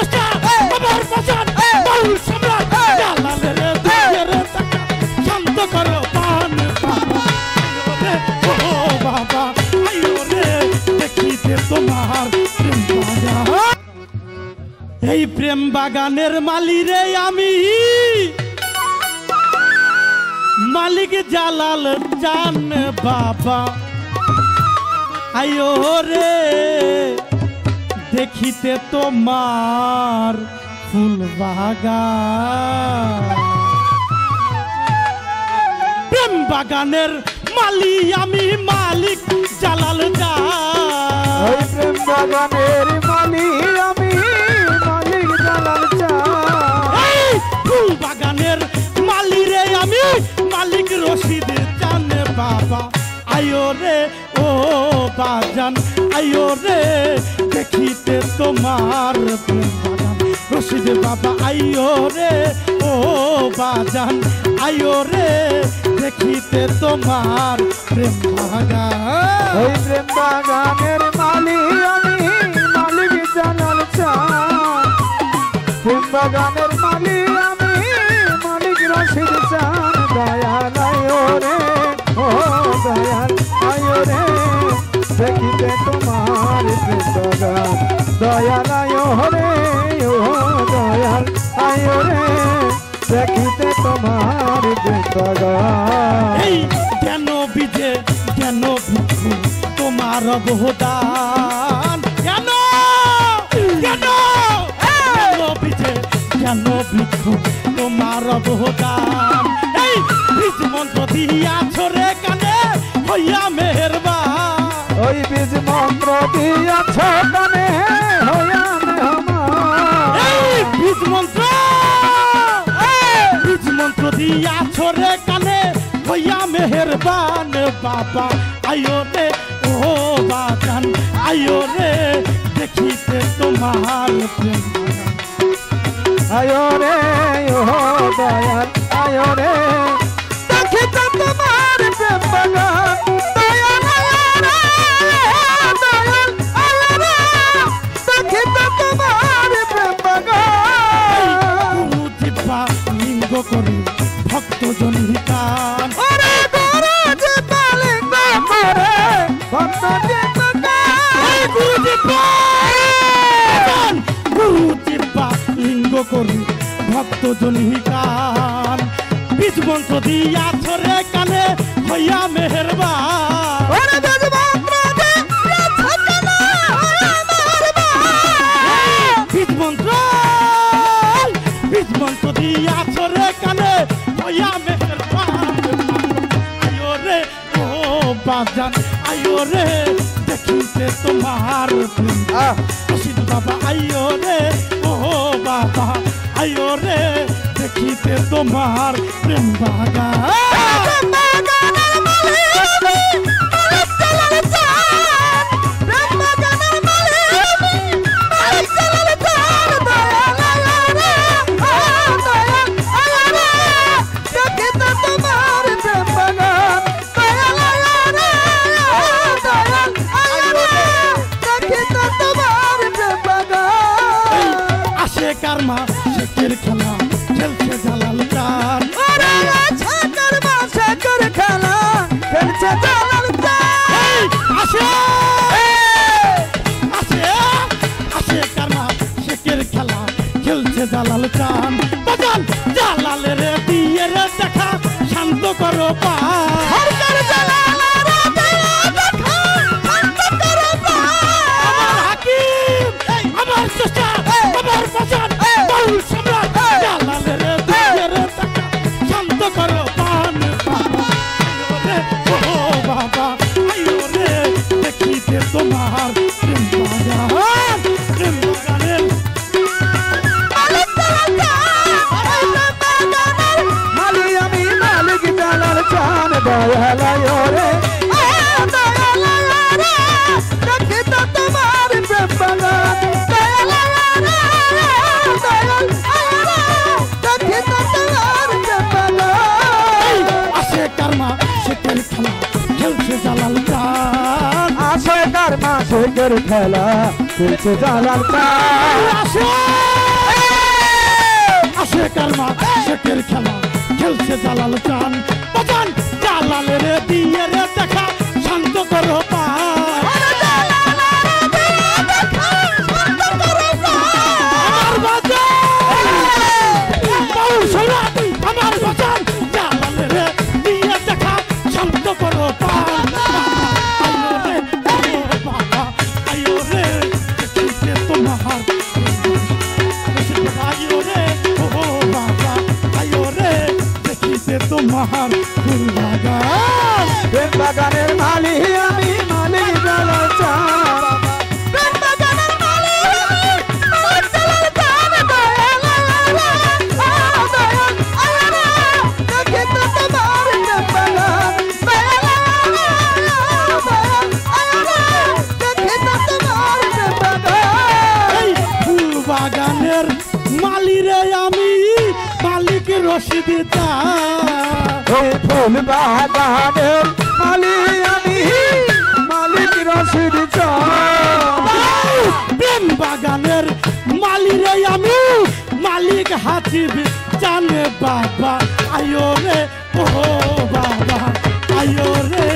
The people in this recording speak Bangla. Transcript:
চেষ্টা আমার বাজান বাউল সম্রাট জালালের দুয়ের টাকা শান্ত করো পান বাবা ও বাবা আইও রে দেখিতে তোমার প্রেম বাগান এই প্রেম বাগানের মালি রে আমি মালিক জালাল জান বাবা আইও রে দেখিতে তোমার ফুল বাগান প্রেম বাগানের মালি আমি মালিক জালাল জান প্রেম বাগানের মালি আমি মালিক জালাল জান ফুল বাগানের মালি রে আমি মালিক রশিদ জান বাবা আইও রে ও বাজান আইও রে দেখিতে তোমার প্রেম বাগান রশিদ বাবা আইও রে ও বাজান আইও রে দেখিতে তোমার প্রেম বাগান প্রেম বাগানের মালি আমি মালিক জালাল জান প্রেম বাগানের মালি আমি মালিক রশিদ জান দয়াল আইও রে ও দয়াল আইও রে দেখিতে তোমার প্রেম বাগান দয়াল আইও রে ও দয়াল আইও রে দেখিতে তোমার প্রেম বাগান এই জ্ঞান বীজে জ্ঞান ভিক্ষু তোমার অবদান জ্ঞান জ্ঞান জ্ঞান বীজে জ্ঞান ভিক্ষু তোমার অবদান এই বীজ মন্ত্র দিয়াছ রে কানে হইয়া মেহেরবান ওই বীজ মন্ত্র দিয়াছ কানে হইয়া মেহমান এই বীজ মন্ত্র দিয়াছ রে কানে হইয়া মেহেরবান বাবা আইও রে ও বাগান আইও রে দেখিতে তোমার প্রেম আয়ো রে ও দয়াল আয়ো রে দেখিতে তোমার প্রেম বাগান দয়াল আয়ো রে দয়াল আয়ো রে দেখিতে তোমার প্রেম বাগান জিব্বা লিঙ্গ করি ভক্ত জনহিতান ওরে গুরু জিব্বা লিঙ্গ করে ভক্ত জনহিতান গুরু জিব্বা লিঙ্গ করি ভক্ত জনহিতান বীজ মন্ত্র দিয়াছ রে কানে হইয়া মেহেরবান ওরে বীজ মন্ত্র দিয়াছ কানে হইয়া মেহেরবান বীজ মন্ত্র দিয়াছ রে কানে হইয়া মেহেরবান আইও রে ও বাজান আইও রে দেখিতে তোমার প্রেম রশিদ বাবা আইও রে ও বাবা আইও রে দেখিতে তোমার প্রেম বাগান কারমা শেখের খেলা খেলছে জালাল জান কারমা শেখের খেলা খেলছে জালাল জান আসে আসে আসে কারমা শেখের খেলা খেলছে জালাল জান বাজান জালালের দিয়ে রে দেখা শান্ত করো পা আমার চেষ্টা আমার বাজান বাউল সম্রাট জালালের দুয়ের টাকা শান্ত করো পান বাবা ও বাবা আইও রে দেখিতে তোমার প্রেম বাগান প্রেম বাগানের মালি আমি মালিক জালাল জান দয়াল আয়ো রে দয়াল আয়ো রে দেখিতে তোমার প্রেম বাগান দয়াল আয়ো রে দয়াল আয়ো রে দেখিতে তোমার প্রেম বাগান আসে কারমা শেখের খেলা খেলছে জালাল জান আসে কারমা আশেকের খেলা খেলছে জালাল চান আশেকের মা শেকের খেলা খেলছে জালাল চান বাজান জালালের দিয়ে রে দেখা শান্ত করো পায় আমার বাজান বাউ শোনা আমার বাজান জালালের দিয়ে দেখা শান্ত করো পায় আইও রে বাবা আইও রে কিসে তোমার আইও রে ও বাবা আইও রে দেখিতে তোমার ফুল বাগান প্রেম বাগানের মালিক আমি মালিক জালাল চান প্রেম বাগানের মালিক আমি জালাল চান দয়াল দয়াল আয়না দেখি তো তোমার প্রেম বাগান দয়াল দয়াল আয়না দেখি তো তোমার প্রেম বাগান এই ফুল বাগানের মালিরে আমি মালিক রশিদ ওই ফুল বাগানের মালিক আমি মালিক রশিদ চান প্রেম বাগানের মালিরে আমি মালিক হাতিব জানে বাবা আইও রে ও বাবা আইও রে